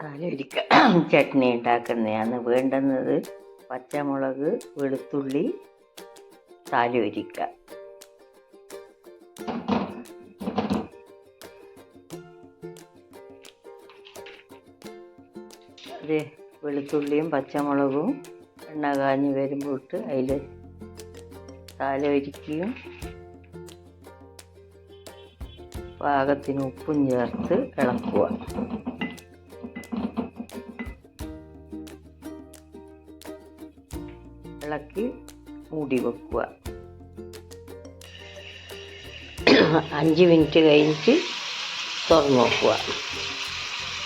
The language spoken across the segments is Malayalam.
താലോലിക്ക ചട്നി ഉണ്ടാക്കുന്നതാണ് വേണ്ടുന്നത്. പച്ചമുളക്, വെളുത്തുള്ളി, താലോലിക്ക. അത് വെളുത്തുള്ളിയും പച്ചമുളകും എണ്ണ കാഞ്ഞ് വരുമ്പോൾ അതിൽ താലോലിക്കയും പാകത്തിന് ഉപ്പും ചേർത്ത് ഇളക്കുക. ഇളക്കി മൂടി വെക്കുക. 5 മിനിറ്റ് കഴിഞ്ഞിട്ട് തുറന്ന് നോക്കുക.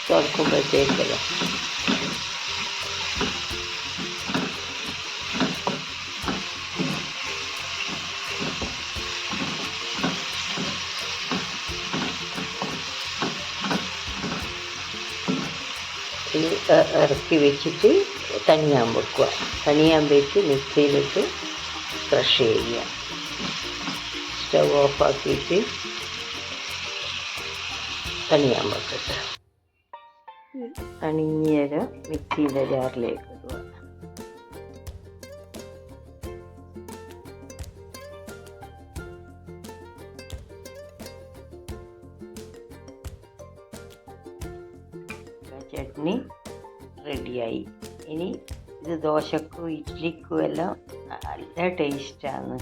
തുറക്കുമ്പോഴത്തേക്കല്ലോ ഇറക്കി വെച്ചിട്ട് തണിയാൻ വെക്കുക. തണിയാൻ വെച്ച് മിക്സിയിലിട്ട് ക്രഷ് ചെയ്യുക. സ്റ്റവ് ഓഫാക്കിയിട്ട് തണിയാൻ വെക്കട്ടെ. തണിഞ്ഞര മിക്സിയുടെ ജാറിലേക്ക് ഇടുക. ചട്നി റെഡിയായി. ഇനി ഇത് ദോശക്കും ഇഡ്ഡലിക്കും എല്ലാം നല്ല ടേസ്റ്റാണ്.